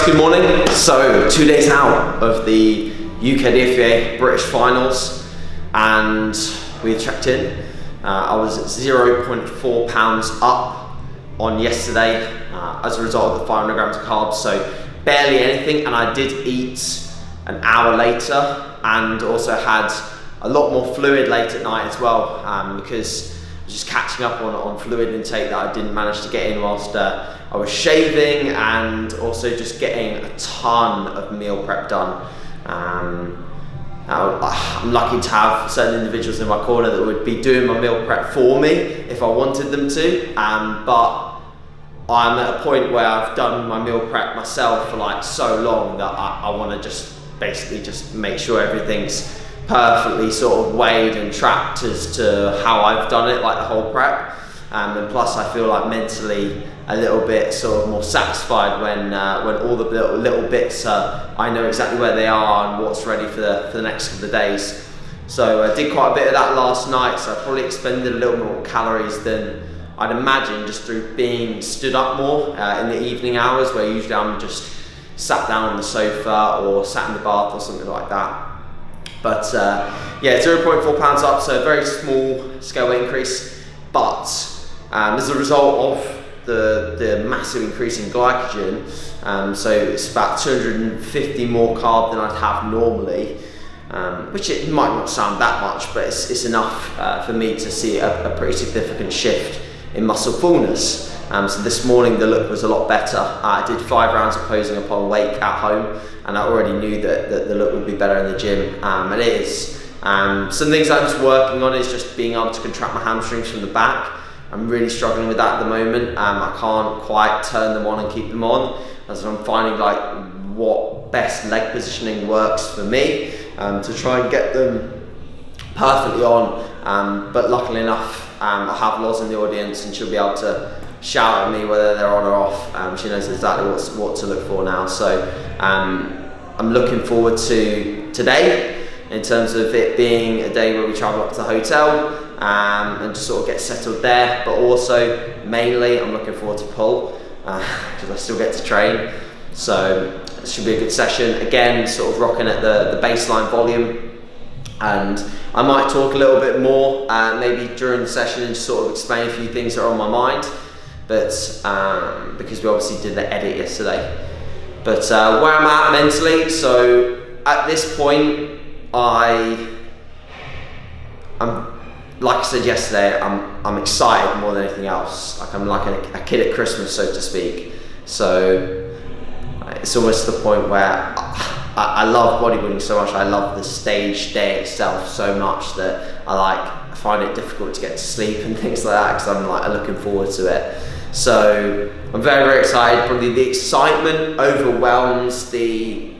good morning. So 2 days out of the UK DFBA British finals, and we checked in. I was 0.4 pounds up on yesterday as a result of the 500 grams of carbs, so barely anything, and I did eat an hour later and also had a lot more fluid late at night as well, because I was just catching up on fluid intake that I didn't manage to get in whilst I was shaving, and also just getting a ton of meal prep done. I'm lucky to have certain individuals in my corner that would be doing my meal prep for me if I wanted them to, but I'm at a point where I've done my meal prep myself for like so long that I want to just basically just make sure everything's perfectly sort of weighed and tracked as to how I've done it, like the whole prep. And plus I feel like mentally a little bit sort of more satisfied when all the little bits, I know exactly where they are and what's ready for the next couple of days. So I did quite a bit of that last night, so I probably expended a little more calories than I'd imagine just through being stood up more in the evening hours, where usually I'm just sat down on the sofa or sat in the bath or something like that. But yeah, 0.4 pounds up, so a very small scale increase, but as a result of the massive increase in glycogen, so it's about 250 more carb than I'd have normally, which it might not sound that much, but it's enough for me to see a pretty significant shift in muscle fullness. So this morning the look was a lot better. I did 5 rounds of posing upon wake at home, and I already knew that the look would be better in the gym, and it is. Some things I'm just working on is just being able to contract my hamstrings from the back. I'm really struggling with that at the moment. I can't quite turn them on and keep them on, as I'm finding like what best leg positioning works for me to try and get them perfectly on. But luckily enough, I have Loz in the audience, and she'll be able to shout at me whether they're on or off. She knows exactly what to look for now. So I'm looking forward to today in terms of it being a day where we travel up to the hotel and just sort of get settled there, but also mainly I'm looking forward to pull because I still get to train. So it should be a good session. Again, sort of rocking at the baseline volume, and I might talk a little bit more maybe during the session and just sort of explain a few things that are on my mind, but because we obviously did the edit yesterday. But where I'm at mentally, so at this point I'm like I said yesterday, I'm excited more than anything else. Like I'm like a kid at Christmas, so to speak. So it's almost to the point where I love bodybuilding so much. I love the stage day itself so much that I find it difficult to get to sleep and things like that, because I'm like looking forward to it. So I'm very, very excited. Probably the excitement overwhelms the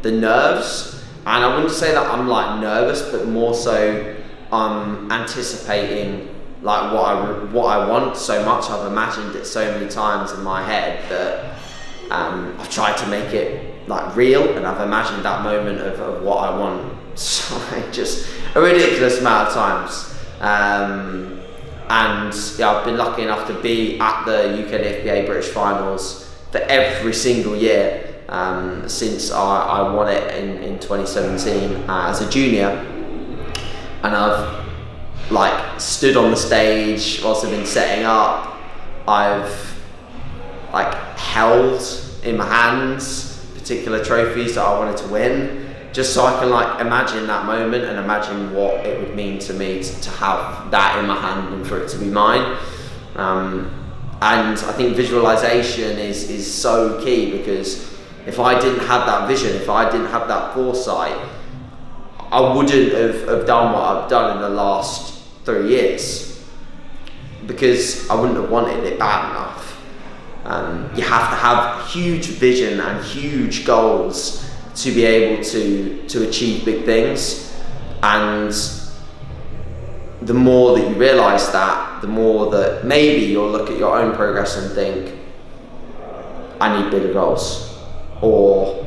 nerves, and I wouldn't say that I'm like nervous, but more so I'm anticipating like what I want so much. I've imagined it so many times in my head that I've tried to make it like real, and I've imagined that moment of what I want so like just a ridiculous amount of times. And yeah, I've been lucky enough to be at the UK DFBA British finals for every single year since I won it in 2017 as a junior. And I've like stood on the stage whilst I've been setting up. I've like held in my hands particular trophies that I wanted to win, just so I can like imagine that moment and imagine what it would mean to me to have that in my hand and for it to be mine. And I think visualization is so key, because if I didn't have that vision, if I didn't have that foresight, I wouldn't have done what I've done in the last 3 years, because I wouldn't have wanted it bad enough. You have to have huge vision and huge goals to be able to achieve big things, and the more that you realise that, the more that maybe you'll look at your own progress and think, I need bigger goals, or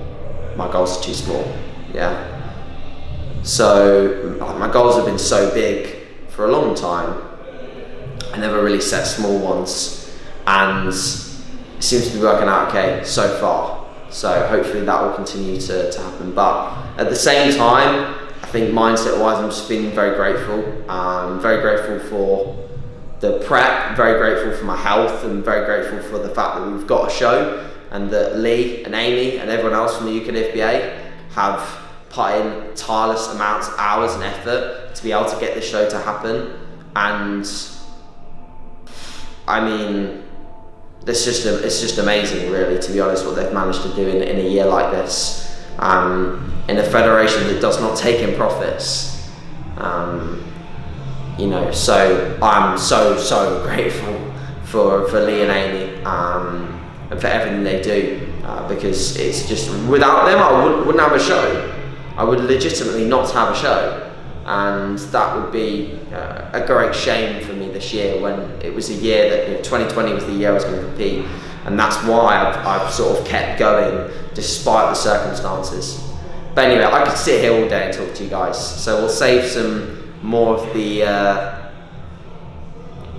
my goals are too small. Yeah. So my goals have been so big for a long time. I never really set small ones, and it seems to be working out okay so far. So hopefully that will continue to happen. But at the same time, I think mindset-wise, I'm just feeling very grateful. Very grateful for the prep, very grateful for my health, and very grateful for the fact that we've got a show, and that Lee and Amy and everyone else from the UKFBA have put in tireless amounts of hours and effort to be able to get this show to happen. And I mean, it's just amazing, really, to be honest, what they've managed to do in a year like this, in a federation that does not take in profits. You know, so I'm so grateful for Lee and Amy, and for everything they do, because it's just, without them I wouldn't have a show. I would legitimately not have a show, and that would be a great shame for me this year, when it was a year that, you know, 2020 was the year I was going to compete, and that's why I've sort of kept going despite the circumstances. But anyway, I could sit here all day and talk to you guys, so we'll save some more of the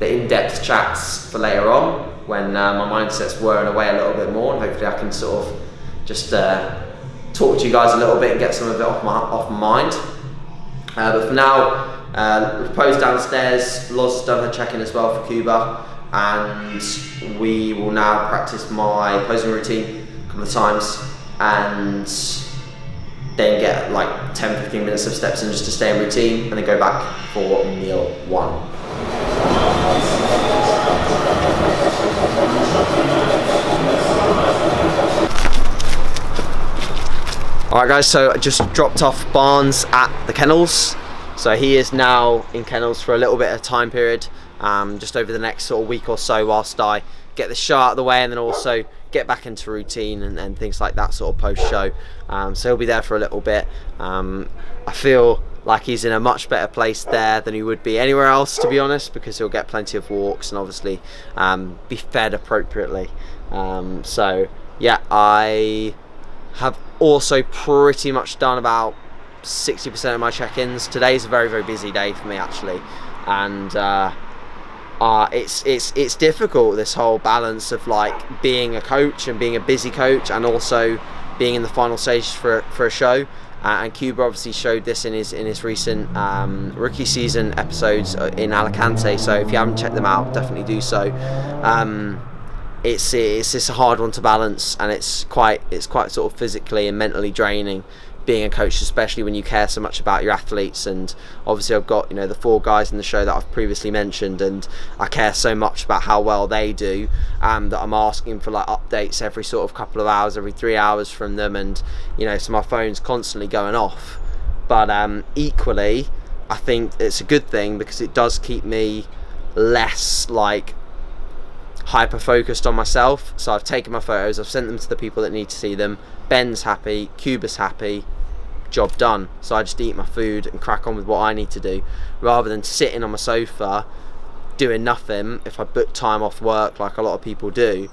in-depth chats for later on, when my mindset's wearing away a little bit more, and hopefully I can sort of just talk to you guys a little bit and get some of it off my mind. But for now, Repose downstairs. Loz has done her check-in as well for Cuba, and we will now practice my posing routine a couple of times, and then get like 10-15 minutes of steps in just to stay in routine, and then go back for meal 1. Alright guys, so I just dropped off Barnes at the kennels. So he is now in kennels for a little bit of time period, just over the next sort of week or so, whilst I get the show out of the way, and then also get back into routine and things like that sort of post-show. So he'll be there for a little bit. I feel like he's in a much better place there than he would be anywhere else, to be honest, because he'll get plenty of walks and obviously be fed appropriately. So yeah, I have also pretty much done about 60% of my check-ins. Today's a very, very busy day for me, actually, and it's difficult, this whole balance of like being a coach and being a busy coach, and also being in the final stage for a show. And Cuba obviously showed this in his recent rookie season episodes in Alicante. So if you haven't checked them out, definitely do so. It's a hard one to balance, and it's quite sort of physically and mentally draining being a coach, especially when you care so much about your athletes. And obviously I've got, you know, the 4 guys in the show that I've previously mentioned, and I care so much about how well they do, that I'm asking for like updates every sort of couple of hours, every 3 hours from them, and you know, so my phone's constantly going off. But equally, I think it's a good thing, because it does keep me less like hyper focused on myself. So I've taken my photos, I've sent them to the people that need to see them. Ben's happy, Cuba's happy, job done. So I just eat my food and crack on with what I need to do, rather than sitting on my sofa doing nothing if I book time off work like a lot of people do,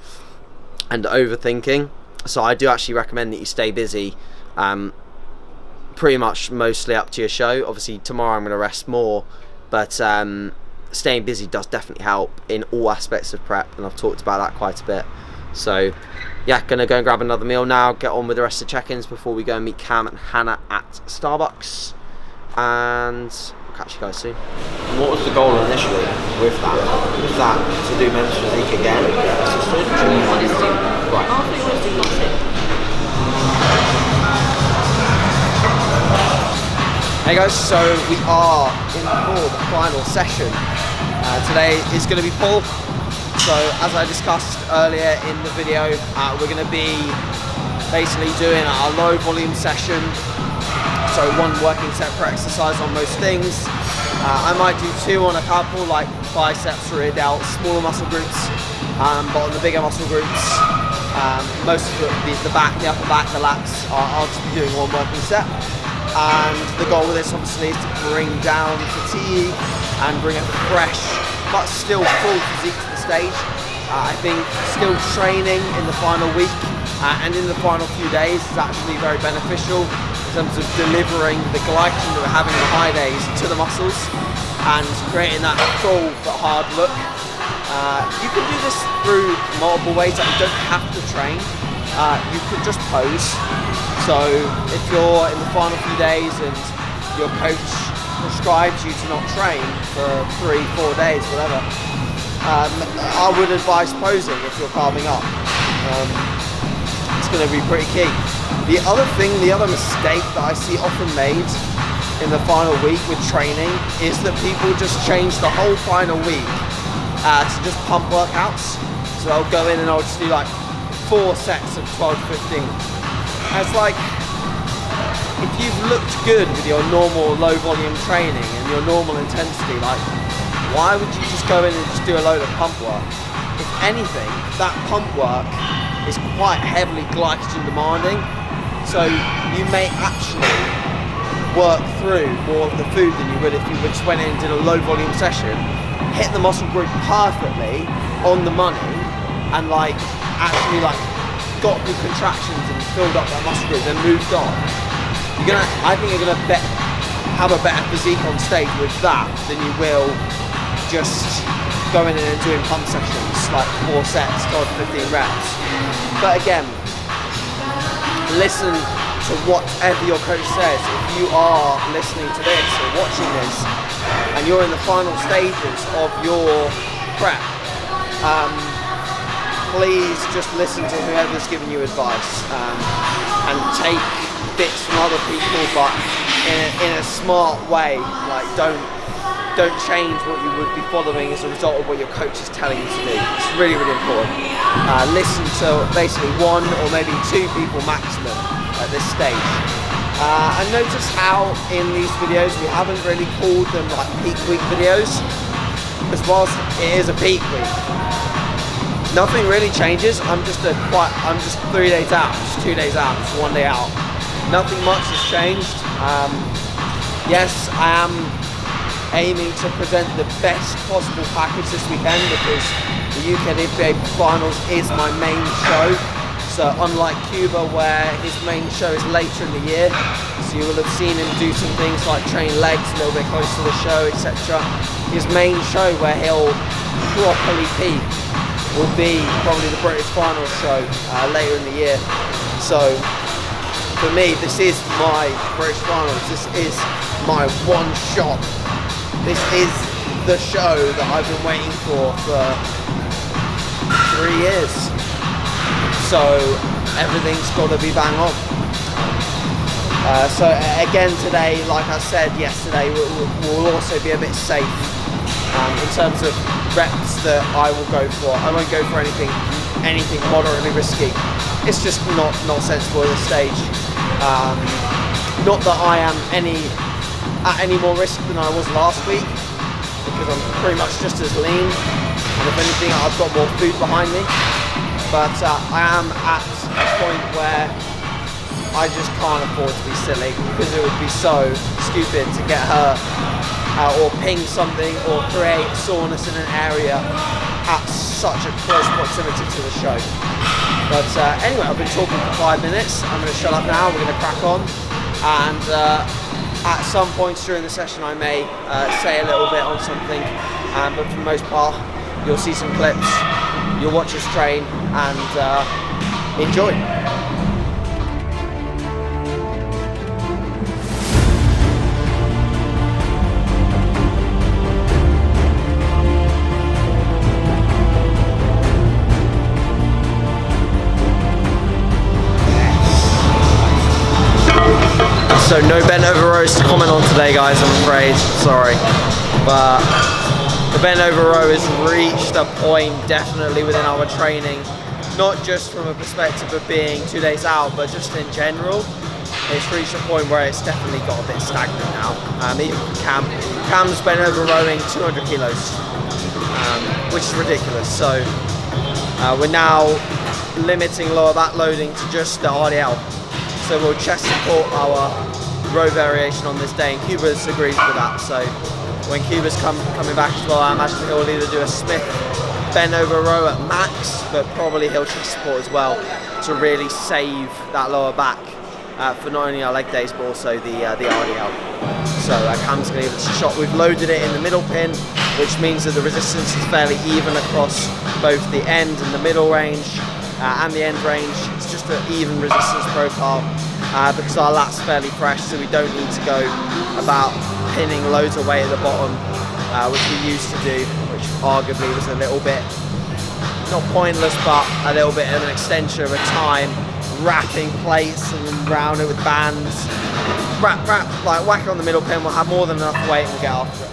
and overthinking. So I do actually recommend that you stay busy, pretty much mostly up to your show. Obviously tomorrow I'm going to rest more, but staying busy does definitely help in all aspects of prep, and I've talked about that quite a bit. So yeah, gonna go and grab another meal now, get on with the rest of the check-ins before we go and meet Cam and Hannah at Starbucks, and I'll catch you guys soon. What was the goal initially with that? Was that to do men's physique again? Right. Hey guys, so we are in for the final session. Today is going to be pull. So as I discussed earlier in the video, we're going to be basically doing a low volume session. So 1 working set per exercise on most things. I might do 2 on a couple, like biceps, rear delts, smaller muscle groups. But on the bigger muscle groups, most of the back, the upper back, the lats, I'll just be doing 1 working set. And the goal with this obviously is to bring down fatigue and bring a fresh but still full physique to the stage. I think still training in the final week and in the final few days is actually very beneficial in terms of delivering the glycogen that we're having in the high days to the muscles and creating that full but hard look. You can do this through multiple ways. That you don't have to train. you could just pose. So if you're in the final few days and your coach prescribes you to not train for 3-4 days, whatever, I would advise posing if you're carving up. It's going to be pretty key. The other mistake that I see often made in the final week with training is that people just change the whole final week to just pump workouts. So I'll go in and I'll just do like 4 sets of 12-15. And it's like, if you've looked good with your normal low volume training and your normal intensity, like, why would you just go in and just do a load of pump work? If anything, that pump work is quite heavily glycogen demanding, so you may actually work through more of the food than you would if you just went in and did a low volume session, hit the muscle group perfectly on the money, and like actually like got good contractions and filled up that muscle group, then moved on. I think you're gonna have a better physique on stage with that than you will just going in and doing pump sessions like 4 sets, 12-15 reps. But again, listen to whatever your coach says. If you are listening to this or watching this and you're in the final stages of your prep, please just listen to whoever's giving you advice, and take bits from other people, but in a smart way. Like, don't change what you would be following as a result of what your coach is telling you to do. It's really, really important. Listen to basically 1 or maybe 2 people maximum at this stage. And notice how in these videos we haven't really called them like peak week videos, because whilst it is a peak week, nothing really changes. I'm just 3 days out, just 2 days out, just 1 day out. Nothing much has changed. Yes, I am aiming to present the best possible package this weekend, because the UK FBA Finals is my main show. So unlike Cuba, where his main show is later in the year, so you will have seen him do some things like train legs a little bit close to the show, etc. His main show, where he'll properly peak, will be probably the British Finals show later in the year. So for me, this is my British Finals. This is my one shot. This is the show that I've been waiting for 3 years. So everything's got to be bang on. So again today, like I said yesterday, we'll also be a bit safe in terms of reps that I will go for. I won't go for anything moderately risky. It's just not sensible at this stage. Not that I am at any more risk than I was last week, because I'm pretty much just as lean, and if anything I've got more food behind me. But I am at a point where I just can't afford to be silly, because it would be so stupid to get hurt or ping something or create soreness in an area at such a close proximity to the show. But anyway, I've been talking for 5 minutes. I'm going to shut up now. We're going to crack on, and at some points during the session I may say a little bit on something, but for the most part you'll see some clips, you'll watch us train, and enjoy. So no bent over rows to comment on today, guys, I'm afraid. Sorry. But the bent over row has reached a point definitely within our training, not just from a perspective of being 2 days out, but just in general. It's reached a point where it's definitely got a bit stagnant now. Even for Cam's bent over rowing 200 kilos, which is ridiculous. So we're now limiting lower back loading to just the RDL. So we'll chest support our row variation on this day, and Cuba's agrees with that. So when Cuba's coming back as well, I imagine he'll either do a Smith bent over row at max, but probably he'll chest support as well to really save that lower back for not only our leg days but also the RDL. So Cam's going to give it a shot. We've loaded it in the middle pin, which means that the resistance is fairly even across both the end and the middle range. and the end range. It's just an even resistance profile because our lat's fairly fresh, so we don't need to go about pinning loads of weight at the bottom, which we used to do, which arguably was a little bit, not pointless, but a little bit of an extension of a time, wrapping plates and then round it with bands. Wrap, like whack it on the middle pin, we'll have more than enough weight and we'll get after it.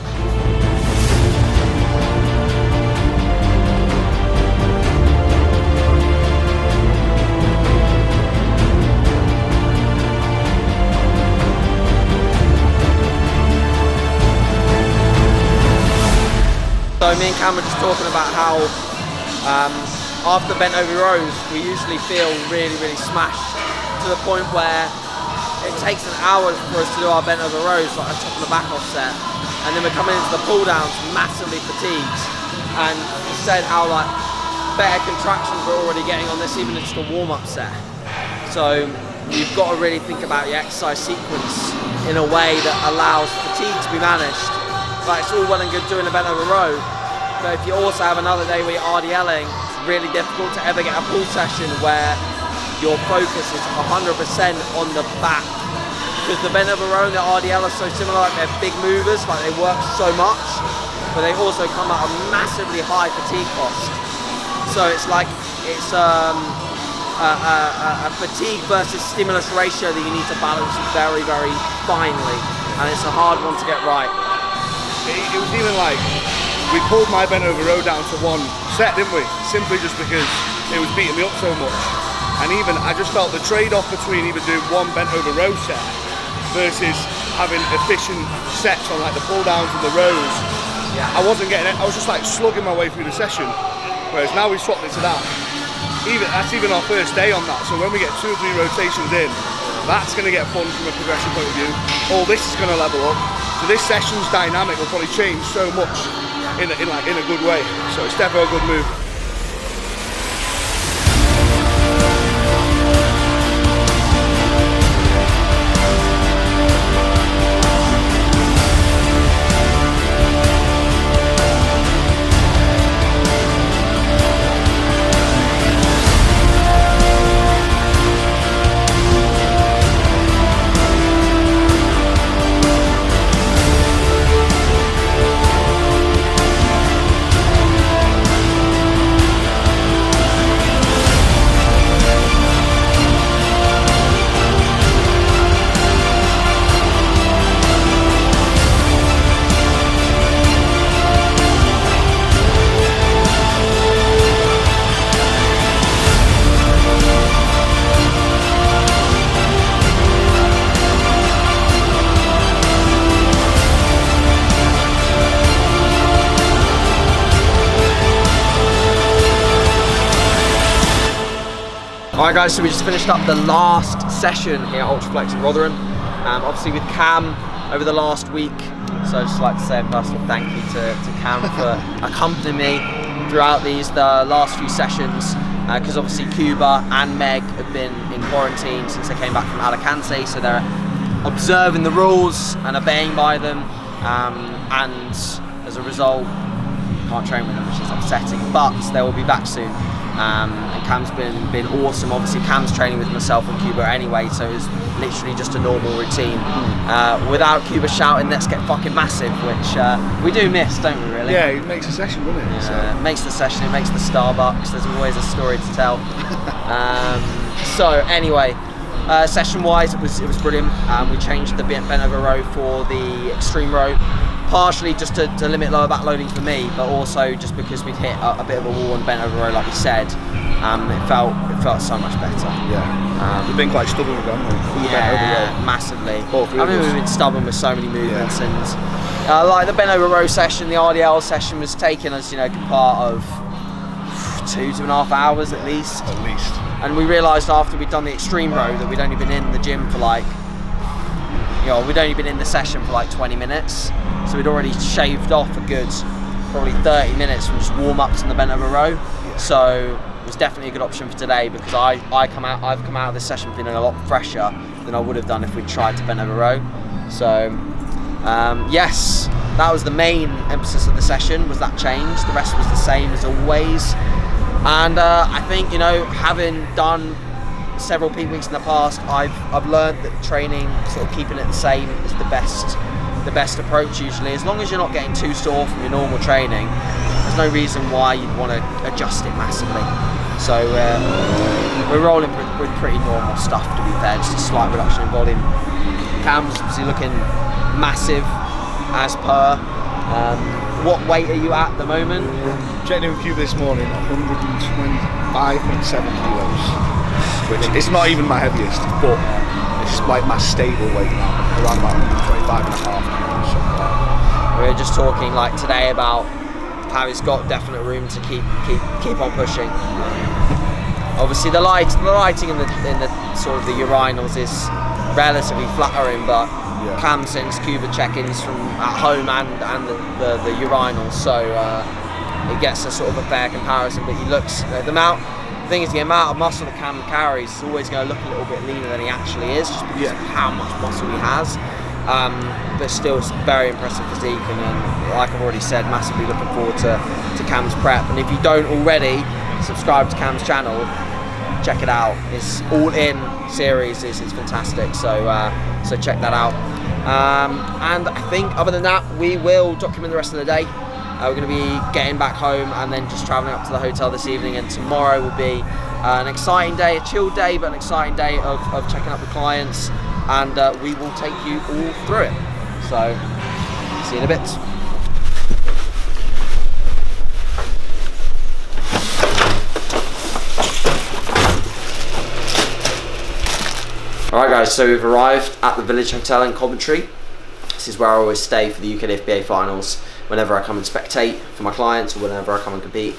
So me and Cam were just talking about how after bent over rows, we usually feel really smashed to the point where it takes an hour for us to do our bent over rows, like a top and a back offset, and then we're coming into the pull downs massively fatigued. And he said how like better contractions we're already getting on this, even just a warm up set. So you've got to really think about your exercise sequence in a way that allows fatigue to be managed. Like it's all well and good doing a bent over row, but if you also have another day where you're RDLing, it's really difficult to ever get a pull session where your focus is 100% on the back. Because the bent over row and the RDL are so similar, like they're big movers, like they work so much, but they also come at a massively high fatigue cost. So it's like, it's a fatigue versus stimulus ratio that you need to balance very finely, and it's a hard one to get right. It was even like, we pulled my bent over row down to one set, didn't we? Simply just because it was beating me up so much. And even, I just felt the trade-off between either doing one bent over row set versus having efficient sets on like the pull downs and the rows. Yeah. I wasn't getting it, I was just like slugging my way through the session. Whereas now we swapped it to that. That's even our first day on that. So when we get 2 or 3 rotations in, that's going to get fun from a progression point of view. All this is going to level up. So this session's dynamic will probably change so much in a good way. So it's definitely a good move. Alright guys, so we just finished up the last session here at Ultraflex in Rotherham. Obviously with Cam over the last week, so I'd just like to say a personal thank you to Cam for accompanying me throughout the last few sessions, because obviously Cuba and Meg have been in quarantine since they came back from Alicante, so they're observing the rules and obeying by them, and as a result can't train with them, which is upsetting, but they will be back soon. And Cam's been awesome. Obviously Cam's training with myself and Cuba anyway, so it's literally just a normal routine. Without Cuba shouting, let's get fucking massive, which we do miss, don't we really? Yeah, it makes a session, doesn't it? Yeah, it makes the session, it makes the Starbucks, there's always a story to tell. So anyway, session wise it was brilliant. We changed the bent over row for the extreme row, partially just to limit lower back loading for me, but also just because we'd hit a bit of a wall and bent over row like we said. It felt so much better. Yeah. We've been quite stubborn with that. Yeah, massively. I mean, we've been stubborn with so many movements, yeah. And like the bent over row session, the RDL session was taking us, a good part of 2.5 hours at least. And we realised after we'd done the extreme row that we'd only been in the gym for like, we'd only been in the session for like 20 minutes. So we'd already shaved off a good probably 30 minutes from just warm-ups in the bent over row. Yeah. So it was definitely a good option for today, because I've come out of this session feeling a lot fresher than I would have done if we'd tried to bent over row. So yes, that was the main emphasis of the session, was that change. The rest was the same as always. And I think, you know, having done several peak weeks in the past, I've learned that training, sort of keeping it the same, is the best approach usually. As long as you're not getting too sore from your normal training, there's no reason why you'd want to adjust it massively. So we're rolling with pretty normal stuff, to be fair, just a slight reduction in volume. Cam's obviously looking massive as per. What weight are you at the moment? Checked in with you this morning, 125.7 kilos, which it's not even my heaviest, but it's like my stable weight now, around about 125 and a half kilos. We were just talking like today about how he's got definite room to keep on pushing. Obviously the lighting in the sort of the urinals is relatively flattering, but Cam sends Cuba check-ins from at home and the urinals, so it gets a sort of a fair comparison. But he looks, the thing is, the amount of muscle that Cam carries is always going to look a little bit leaner than he actually is, just because of how much muscle he has. But still, it's very impressive physique, and like I've already said, massively looking forward to Cam's prep. And if you don't already subscribe to Cam's channel, check it out. It's all in series, it's fantastic, so check that out. And I think other than that, we will document the rest of the day. We're going to be getting back home and then just travelling up to the hotel this evening, and tomorrow will be an exciting day, a chill day, but an exciting day of checking up with clients, and we will take you all through it. So see you in a bit. Alright guys, so we've arrived at the Village Hotel in Coventry. This is where I always stay for the UKDFBA finals, whenever I come and spectate for my clients or whenever I come and compete.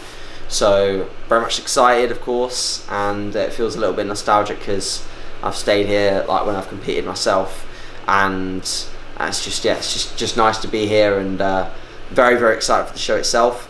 So very much excited, of course, and it feels a little bit nostalgic because I've stayed here like when I've competed myself, and it's just nice to be here, and very, very excited for the show itself.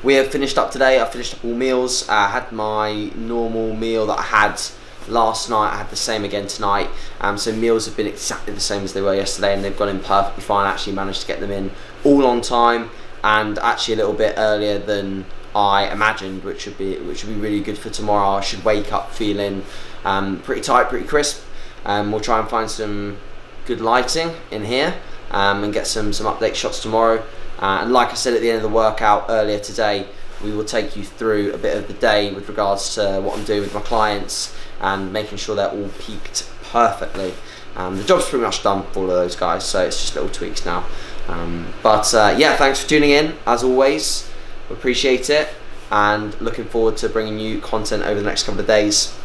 We have finished up today. I finished up all meals. I had my normal meal that I had last night. I had the same again tonight, so meals have been exactly the same as they were yesterday, and they've gone in perfectly fine. I actually managed to get them in all on time, and actually a little bit earlier than I imagined, which would be really good for tomorrow. I should wake up feeling pretty tight, pretty crisp. We'll try and find some good lighting in here, and get some update shots tomorrow. And like I said at the end of the workout earlier today, we will take you through a bit of the day with regards to what I'm doing with my clients and making sure they're all peaked perfectly. The job's pretty much done for all of those guys, so it's just little tweaks now. Yeah, thanks for tuning in, as always. Appreciate it, and looking forward to bringing you content over the next couple of days,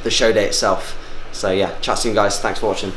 the show day itself. So yeah, chat soon guys, thanks for watching.